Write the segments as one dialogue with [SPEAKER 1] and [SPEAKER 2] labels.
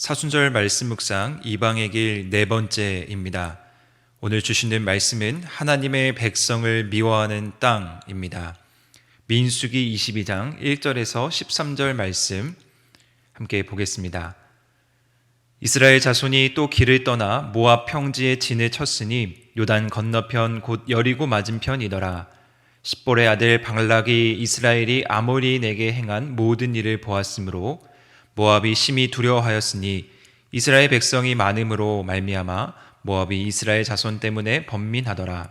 [SPEAKER 1] 사순절 말씀 묵상 이방의 길 네 번째입니다. 오늘 주시는 말씀은 하나님의 백성을 미워하는 땅입니다. 민수기 22장 1절에서 13절 말씀 함께 보겠습니다. 이스라엘 자손이 또 길을 떠나 모압 평지에 진을 쳤으니 요단 건너편 곧 여리고 맞은편이더라. 십볼의 아들 발락이 이스라엘이 아모리인에게 행한 모든 일을 보았으므로 모압이 심히 두려워하였으니 이스라엘 백성이 많음으로 말미암아 모압이 이스라엘 자손 때문에 번민하더라.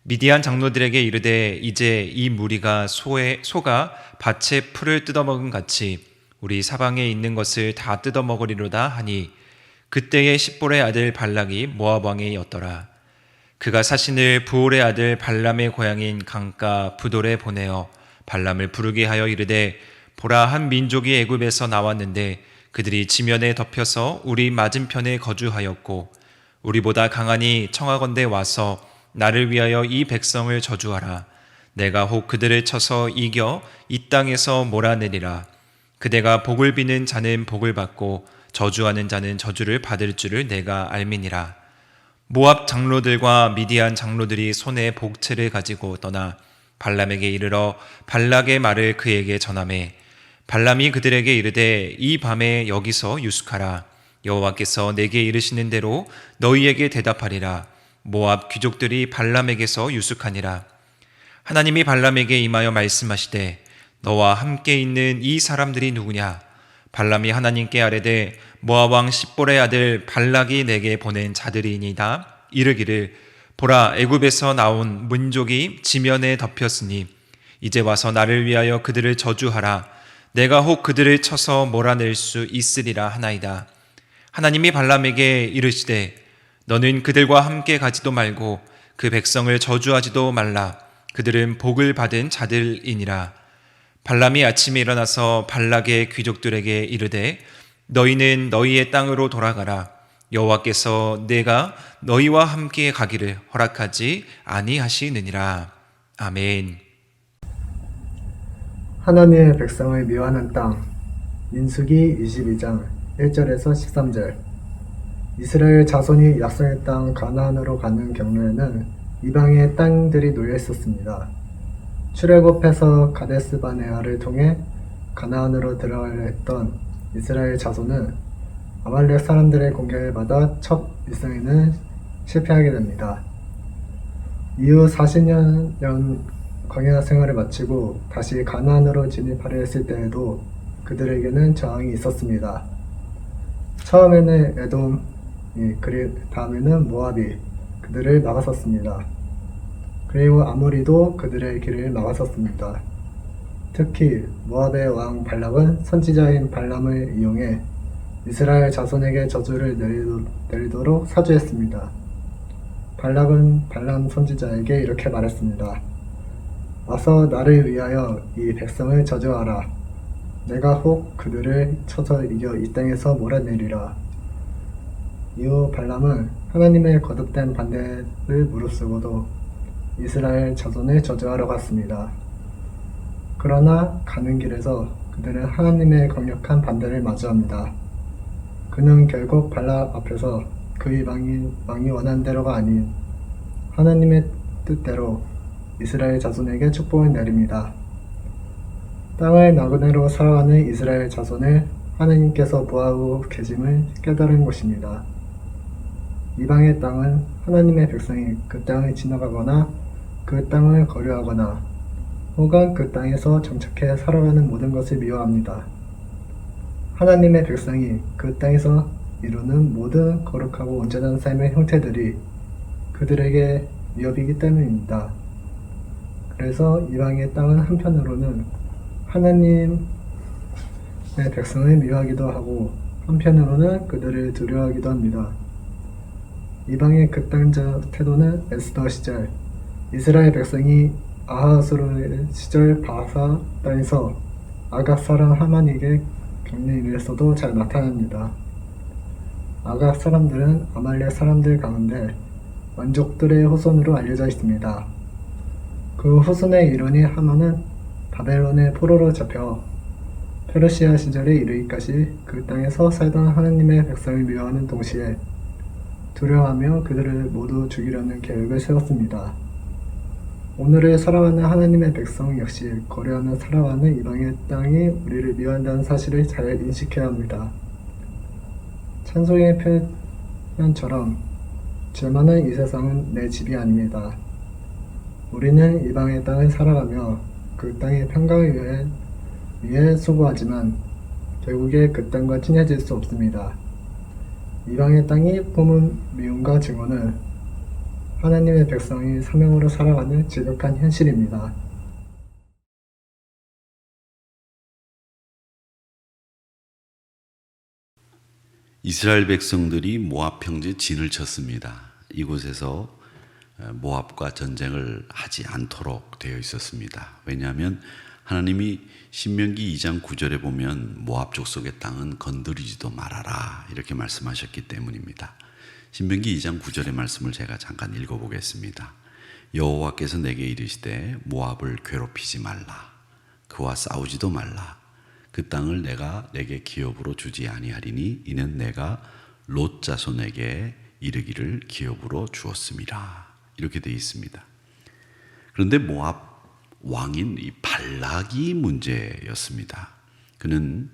[SPEAKER 1] 미디안 장로들에게 이르되 이제 이 무리가 소가 밭의 풀을 뜯어먹은 같이 우리 사방에 있는 것을 다 뜯어먹으리로다 하니 그때에 십볼의 아들 발락이 모압 왕이었더라. 그가 사신을 부올의 아들 발람의 고향인 강가 부돌에 보내어 발람을 부르게 하여 이르되 보라, 한 민족이 애굽에서 나왔는데 그들이 지면에 덮여서 우리 맞은편에 거주하였고 우리보다 강하니 청하건대 와서 나를 위하여 이 백성을 저주하라. 내가 혹 그들을 쳐서 이겨 이 땅에서 몰아내리라. 그대가 복을 비는 자는 복을 받고 저주하는 자는 저주를 받을 줄을 내가 알미니라. 모압 장로들과 미디안 장로들이 손에 복채를 가지고 떠나 발람에게 이르러 발락의 말을 그에게 전하매 발람이 그들에게 이르되 이 밤에 여기서 유숙하라. 여호와께서 내게 이르시는 대로 너희에게 대답하리라. 모압 귀족들이 발람에게서 유숙하니라. 하나님이 발람에게 임하여 말씀하시되 너와 함께 있는 이 사람들이 누구냐? 발람이 하나님께 아뢰되 모압 왕 십볼의 아들 발락이 내게 보낸 자들이니이다. 이르기를 보라, 애굽에서 나온 민족이 지면에 덮였으니 이제 와서 나를 위하여 그들을 저주하라. 내가 혹 그들을 쳐서 몰아낼 수 있으리라 하나이다. 하나님이 발람에게 이르시되 너는 그들과 함께 가지도 말고 그 백성을 저주하지도 말라. 그들은 복을 받은 자들이니라. 발람이 아침에 일어나서 발락의 귀족들에게 이르되 너희는 너희의 땅으로 돌아가라. 여호와께서 내가 너희와 함께 가기를 허락하지 아니하시느니라. 아멘.
[SPEAKER 2] 하나님의 백성을 미워하는 땅. 민수기 22장 1절에서 13절. 이스라엘 자손이 약속의 땅 가나안으로 가는 경로에는 이방의 땅들이 놓여 있었습니다. 출애굽해서 가데스 바네아를 통해 가나안으로 들어가려 했던 이스라엘 자손은 아말렉 사람들의 공격을 받아 첫 일성에는 실패하게 됩니다. 이후 40년 광야 생활을 마치고 다시 가나안으로 진입하려 했을 때에도 그들에게는 저항이 있었습니다. 처음에는 에돔, 다음에는 모압이 그들을 막았었습니다. 그리고 아모리도 그들의 길을 막았었습니다. 특히 모압의 왕 발락은 선지자인 발람을 이용해 이스라엘 자손에게 저주를 내리도록 사주했습니다. 발락은 발람 선지자에게 이렇게 말했습니다. 와서 나를 위하여 이 백성을 저주하라. 내가 혹 그들을 쳐서 이겨 이 땅에서 몰아내리라. 이후 발람은 하나님의 거듭된 반대를 무릅쓰고도 이스라엘 자손을 저주하러 갔습니다. 그러나 가는 길에서 그들은 하나님의 강력한 반대를 마주합니다. 그는 결국 발락 앞에서 그의 왕이 원한 대로가 아닌 하나님의 뜻대로 이스라엘 자손에게 축복을 내립니다. 땅을 나그네로 살아가는 이스라엘 자손을 하나님께서 보호하고 계심을 깨달은 것입니다. 이방의 땅은 하나님의 백성이 그 땅을 지나가거나 그 땅을 거류하거나 혹은 그 땅에서 정착해 살아가는 모든 것을 미워합니다. 하나님의 백성이 그 땅에서 이루는 모든 거룩하고 온전한 삶의 형태들이 그들에게 위협이기 때문입니다. 그래서 이방의 땅은 한편으로는 하나님의 백성을 미워하기도 하고 한편으로는 그들을 두려워하기도 합니다. 이방의 그 땅 태도는 에스더 시절 이스라엘 백성이 아하수르 시절 바사 땅에서 아각 사람 하만에게 겪는 일에서도 잘 나타납니다. 아각 사람들은 아말렉 사람들 가운데 원족들의 후손으로 알려져 있습니다. 그 후손의 일원이 하만은 바벨론의 포로로 잡혀 페르시아 시절에 이르기까지 그 땅에서 살던 하나님의 백성을 미워하는 동시에 두려워하며 그들을 모두 죽이려는 계획을 세웠습니다. 오늘을 살아가는 하나님의 백성 역시 거래하며 살아가는 이방의 땅이 우리를 미워한다는 사실을 잘 인식해야 합니다. 찬송의 표현처럼 죄 많은 이 세상은 내 집이 아닙니다. 우리는 이방의 땅을 살아가며 그 땅의 평강을 위해 수고하지만 결국에 그 땅과 친해질 수 없습니다. 이방의 땅이 품은 미움과 증오는 하나님의 백성이 사명으로 살아가는 지독한 현실입니다.
[SPEAKER 3] 이스라엘 백성들이 모압 평지에 진을 쳤습니다. 이곳에서 모압과 전쟁을 하지 않도록 되어 있었습니다. 왜냐하면 하나님이 신명기 2장 9절에 보면 모압 족속의 땅은 건드리지도 말아라 이렇게 말씀하셨기 때문입니다. 신명기 2장 9절의 말씀을 제가 잠깐 읽어보겠습니다. 여호와께서 내게 이르시되 모압을 괴롭히지 말라. 그와 싸우지도 말라. 그 땅을 내가 내게 기업으로 주지 아니하리니 이는 내가 롯 자손에게 이르기를 기업으로 주었음이라. 이렇게 되어 있습니다. 그런데 모압 왕인 이 발락이 문제였습니다. 그는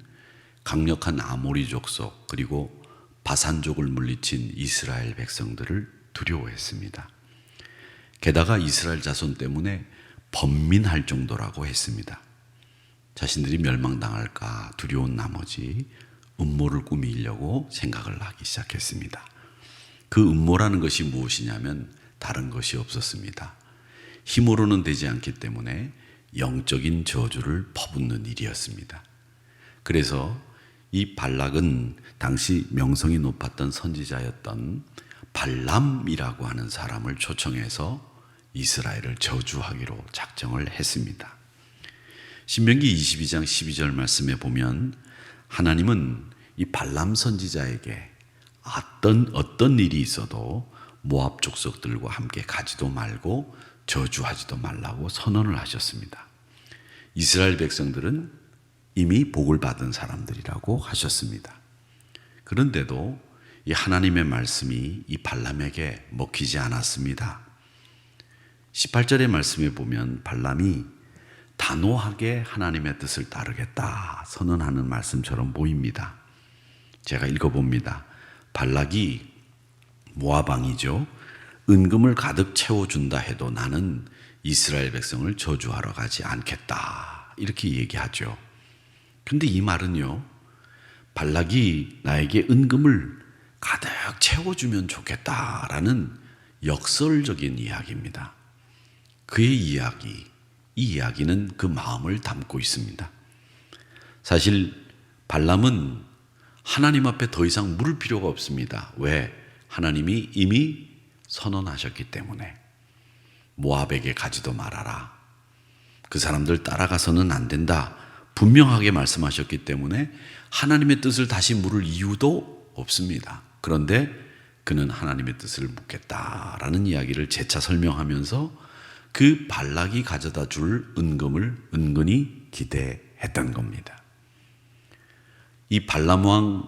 [SPEAKER 3] 강력한 아모리 족속 그리고 바산족을 물리친 이스라엘 백성들을 두려워했습니다. 게다가 이스라엘 자손 때문에 번민할 정도라고 했습니다. 자신들이 멸망당할까 두려운 나머지 음모를 꾸미려고 생각을 하기 시작했습니다. 그 음모라는 것이 무엇이냐면 다른 것이 없었습니다. 힘으로는 되지 않기 때문에 영적인 저주를 퍼붓는 일이었습니다. 그래서 이 발락은 당시 명성이 높았던 선지자였던 발람이라고 하는 사람을 초청해서 이스라엘을 저주하기로 작정을 했습니다. 신명기 22장 12절 말씀에 보면 하나님은 이 발람 선지자에게 어떤 일이 있어도 모압 족속들과 함께 가지도 말고 저주하지도 말라고 선언을 하셨습니다. 이스라엘 백성들은 이미 복을 받은 사람들이라고 하셨습니다. 그런데도 이 하나님의 말씀이 이 발람에게 먹히지 않았습니다. 18절의 말씀에 보면 발람이 단호하게 하나님의 뜻을 따르겠다 선언하는 말씀처럼 보입니다. 제가 읽어봅니다. 발락이 모압 왕이죠. 은금을 가득 채워준다 해도 나는 이스라엘 백성을 저주하러 가지 않겠다 이렇게 얘기하죠. 그런데 이 말은요, 발락이 나에게 은금을 가득 채워주면 좋겠다라는 역설적인 이야기입니다. 그의 이야기, 이 이야기는 그 마음을 담고 있습니다. 사실 발람은 하나님 앞에 더 이상 물을 필요가 없습니다. 왜? 하나님이 이미 선언하셨기 때문에 모압에게 가지도 말아라. 그 사람들 따라가서는 안 된다. 분명하게 말씀하셨기 때문에 하나님의 뜻을 다시 물을 이유도 없습니다. 그런데 그는 하나님의 뜻을 묻겠다라는 이야기를 재차 설명하면서 그 발락이 가져다 줄 은금을 은근히 기대했던 겁니다. 이 발람은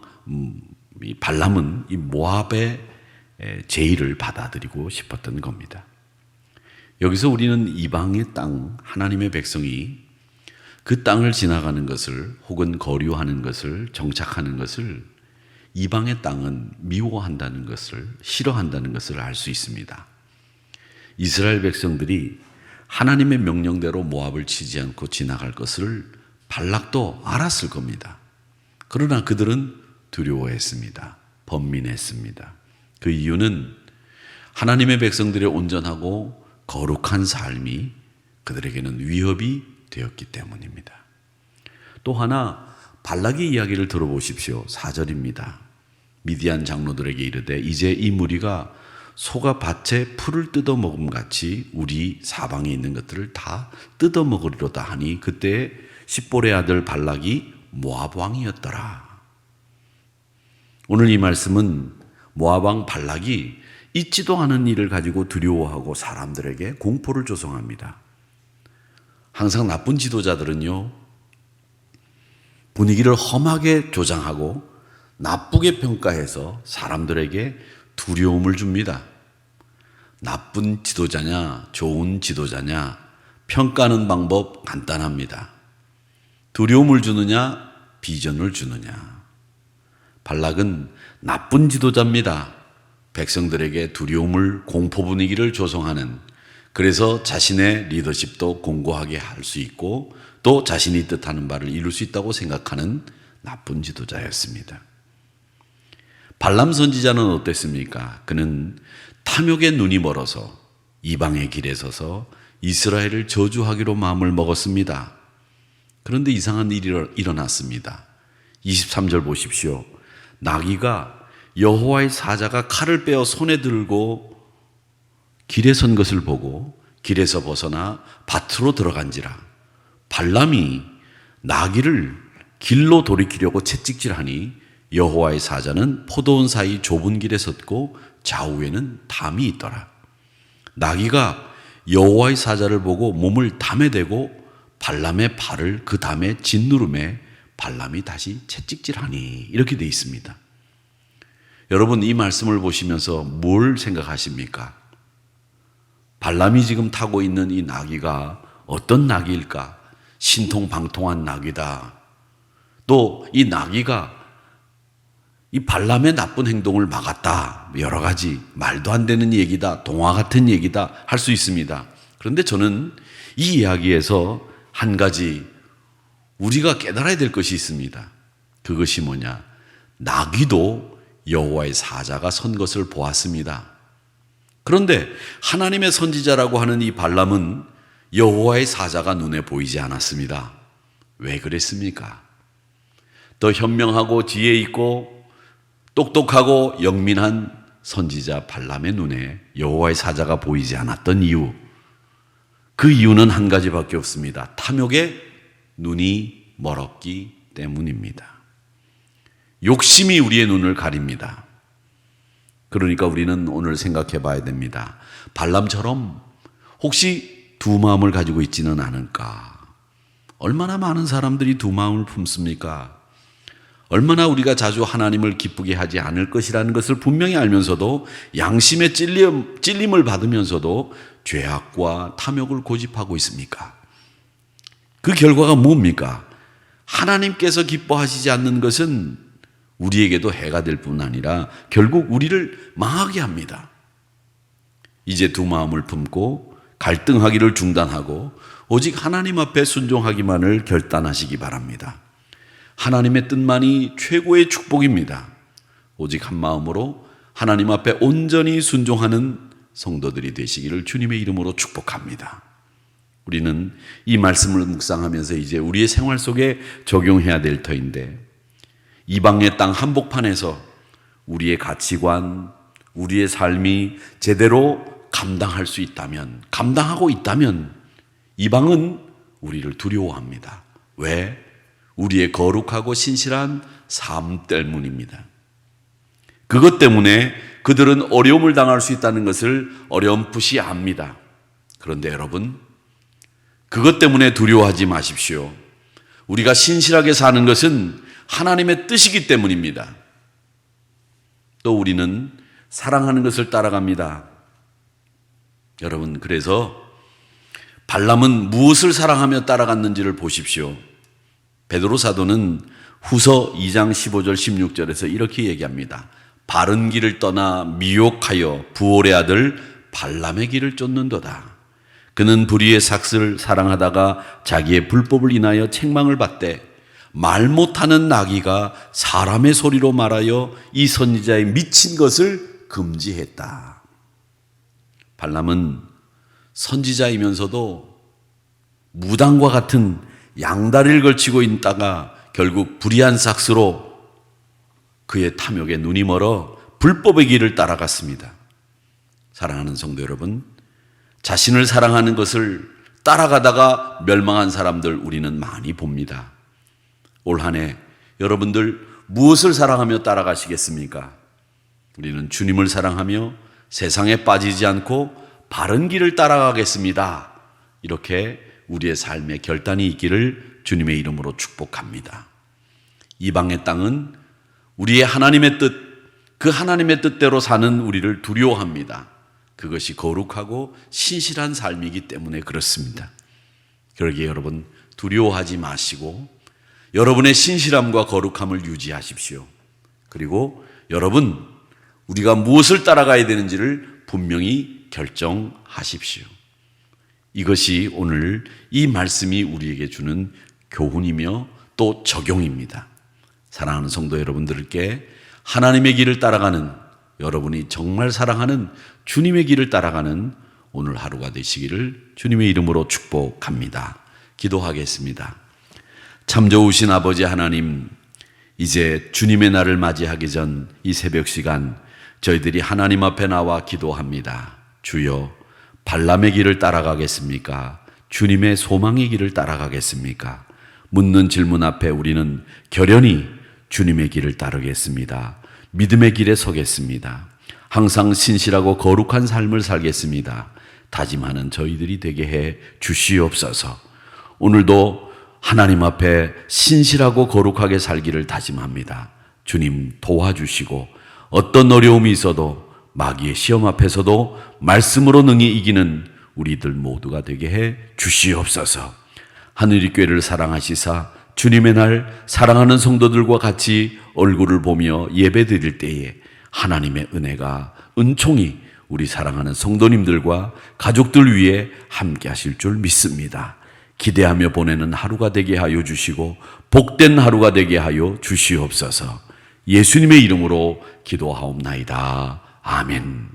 [SPEAKER 3] 이 모압의 제의를 받아들이고 싶었던 겁니다. 여기서 우리는 이방의 땅, 하나님의 백성이 그 땅을 지나가는 것을 혹은 거류하는 것을 정착하는 것을 이방의 땅은 미워한다는 것을 싫어한다는 것을 알 수 있습니다. 이스라엘 백성들이 하나님의 명령대로 모압을 치지 않고 지나갈 것을 발락도 알았을 겁니다. 그러나 그들은 두려워했습니다. 번민했습니다. 그 이유는 하나님의 백성들의 온전하고 거룩한 삶이 그들에게는 위협이 되었기 때문입니다. 또 하나 발락의 이야기를 들어보십시오. 4절입니다. 미디안 장로들에게 이르되 이제 이 무리가 소가 밭에 풀을 뜯어먹음 같이 우리 사방에 있는 것들을 다 뜯어먹으리로다 하니 그때 십볼의 아들 발락이 모압 왕이었더라. 오늘 이 말씀은 모압 왕 발락이 있지도 않은 일을 가지고 두려워하고 사람들에게 공포를 조성합니다. 항상 나쁜 지도자들은요, 분위기를 험하게 조장하고 나쁘게 평가해서 사람들에게 두려움을 줍니다. 나쁜 지도자냐, 좋은 지도자냐, 평가하는 방법 간단합니다. 두려움을 주느냐, 비전을 주느냐. 발락은 나쁜 지도자입니다. 백성들에게 두려움을, 공포 분위기를 조성하는, 그래서 자신의 리더십도 공고하게 할 수 있고 또 자신이 뜻하는 바를 이룰 수 있다고 생각하는 나쁜 지도자였습니다. 발람 선지자는 어땠습니까? 그는 탐욕에 눈이 멀어서 이방의 길에 서서 이스라엘을 저주하기로 마음을 먹었습니다. 그런데 이상한 일이 일어났습니다. 23절 보십시오. 나귀가 여호와의 사자가 칼을 빼어 손에 들고 길에 선 것을 보고 길에서 벗어나 밭으로 들어간지라. 발람이 나귀를 길로 돌이키려고 채찍질하니 여호와의 사자는 포도원 사이 좁은 길에 섰고 좌우에는 담이 있더라. 나귀가 여호와의 사자를 보고 몸을 담에 대고 발람의 발을 그 담에 짓누름에 발람이 다시 채찍질하니, 이렇게 되어 있습니다. 여러분, 이 말씀을 보시면서 뭘 생각하십니까? 발람이 지금 타고 있는 이 나귀가 어떤 나귀일까? 신통방통한 나귀다. 또 이 나귀가 이 발람의 나쁜 행동을 막았다. 여러 가지 말도 안 되는 얘기다, 동화 같은 얘기다 할 수 있습니다. 그런데 저는 이 이야기에서 한 가지 우리가 깨달아야 될 것이 있습니다. 그것이 뭐냐? 나귀도 여호와의 사자가 선 것을 보았습니다. 그런데 하나님의 선지자라고 하는 이 발람은 여호와의 사자가 눈에 보이지 않았습니다. 왜 그랬습니까? 더 현명하고 지혜 있고 똑똑하고 영민한 선지자 발람의 눈에 여호와의 사자가 보이지 않았던 이유, 그 이유는 한 가지밖에 없습니다. 탐욕에 눈이 멀었기 때문입니다. 욕심이 우리의 눈을 가립니다. 그러니까 우리는 오늘 생각해 봐야 됩니다. 발람처럼 혹시 두 마음을 가지고 있지는 않을까? 얼마나 많은 사람들이 두 마음을 품습니까? 얼마나 우리가 자주 하나님을 기쁘게 하지 않을 것이라는 것을 분명히 알면서도 양심의 찔림을 받으면서도 죄악과 탐욕을 고집하고 있습니까? 그 결과가 뭡니까? 하나님께서 기뻐하시지 않는 것은 우리에게도 해가 될 뿐 아니라 결국 우리를 망하게 합니다. 이제 두 마음을 품고 갈등하기를 중단하고 오직 하나님 앞에 순종하기만을 결단하시기 바랍니다. 하나님의 뜻만이 최고의 축복입니다. 오직 한 마음으로 하나님 앞에 온전히 순종하는 성도들이 되시기를 주님의 이름으로 축복합니다. 우리는 이 말씀을 묵상하면서 이제 우리의 생활 속에 적용해야 될 터인데, 이방의 땅 한복판에서 우리의 가치관, 우리의 삶이 제대로 감당할 수 있다면, 감당하고 있다면 이방은 우리를 두려워합니다. 왜? 우리의 거룩하고 신실한 삶 때문입니다. 그것 때문에 그들은 어려움을 당할 수 있다는 것을 어렴풋이 압니다. 그런데 여러분, 그것 때문에 두려워하지 마십시오. 우리가 신실하게 사는 것은 하나님의 뜻이기 때문입니다. 또 우리는 사랑하는 것을 따라갑니다. 여러분, 그래서 발람은 무엇을 사랑하며 따라갔는지를 보십시오. 베드로 사도는 후서 2장 15절 16절에서 이렇게 얘기합니다. 바른 길을 떠나 미혹하여 부올의 아들 발람의 길을 쫓는도다. 그는 불의의 삭슬을 사랑하다가 자기의 불법을 인하여 책망을 받되 말 못하는 나귀가 사람의 소리로 말하여 이 선지자의 미친 것을 금지했다. 발람은 선지자이면서도 무당과 같은 양다리를 걸치고 있다가 결국 불의한 삭스로 그의 탐욕에 눈이 멀어 불법의 길을 따라갔습니다. 사랑하는 성도 여러분, 자신을 사랑하는 것을 따라가다가 멸망한 사람들 우리는 많이 봅니다. 올 한 해 여러분들 무엇을 사랑하며 따라가시겠습니까? 우리는 주님을 사랑하며 세상에 빠지지 않고 바른 길을 따라가겠습니다. 이렇게 우리의 삶에 결단이 있기를 주님의 이름으로 축복합니다. 이방의 땅은 우리의 하나님의 뜻, 그 하나님의 뜻대로 사는 우리를 두려워합니다. 그것이 거룩하고 신실한 삶이기 때문에 그렇습니다. 그러기에 여러분 두려워하지 마시고 여러분의 신실함과 거룩함을 유지하십시오. 그리고 여러분 우리가 무엇을 따라가야 되는지를 분명히 결정하십시오. 이것이 오늘 이 말씀이 우리에게 주는 교훈이며 또 적용입니다. 사랑하는 성도 여러분들께 하나님의 길을 따라가는, 여러분이 정말 사랑하는 주님의 길을 따라가는 오늘 하루가 되시기를 주님의 이름으로 축복합니다. 기도하겠습니다. 참 좋으신 아버지 하나님, 이제 주님의 날을 맞이하기 전 이 새벽 시간 저희들이 하나님 앞에 나와 기도합니다. 주여, 발람의 길을 따라가겠습니까? 주님의 소망의 길을 따라가겠습니까? 묻는 질문 앞에 우리는 결연히 주님의 길을 따르겠습니다. 믿음의 길에 서겠습니다. 항상 신실하고 거룩한 삶을 살겠습니다. 다짐하는 저희들이 되게 해 주시옵소서. 오늘도 하나님 앞에 신실하고 거룩하게 살기를 다짐합니다. 주님 도와주시고 어떤 어려움이 있어도 마귀의 시험 앞에서도 말씀으로 능히 이기는 우리들 모두가 되게 해 주시옵소서. 하늘의 교회를 사랑하시사 주님의 날 사랑하는 성도들과 같이 얼굴을 보며 예배 드릴 때에 하나님의 은혜가 은총이 우리 사랑하는 성도님들과 가족들 위해 함께 하실 줄 믿습니다. 기대하며 보내는 하루가 되게 하여 주시고 복된 하루가 되게 하여 주시옵소서. 예수님의 이름으로 기도하옵나이다. 아멘.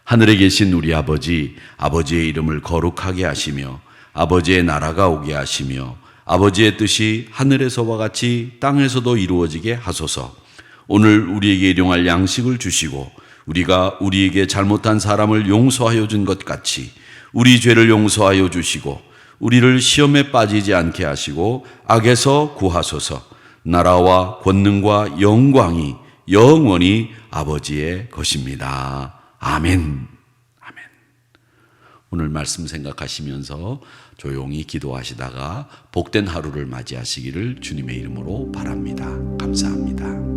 [SPEAKER 3] 하늘에 계신 우리 아버지, 아버지의 이름을 거룩하게 하시며 아버지의 나라가 오게 하시며 아버지의 뜻이 하늘에서와 같이 땅에서도 이루어지게 하소서. 오늘 우리에게 일용할 양식을 주시고 우리가 우리에게 잘못한 사람을 용서하여 준 것 같이 우리 죄를 용서하여 주시고 우리를 시험에 빠지지 않게 하시고 악에서 구하소서. 나라와 권능과 영광이 영원히 아버지의 것입니다. 아멘. 아멘. 오늘 말씀 생각하시면서 조용히 기도하시다가 복된 하루를 맞이하시기를 주님의 이름으로 바랍니다. 감사합니다.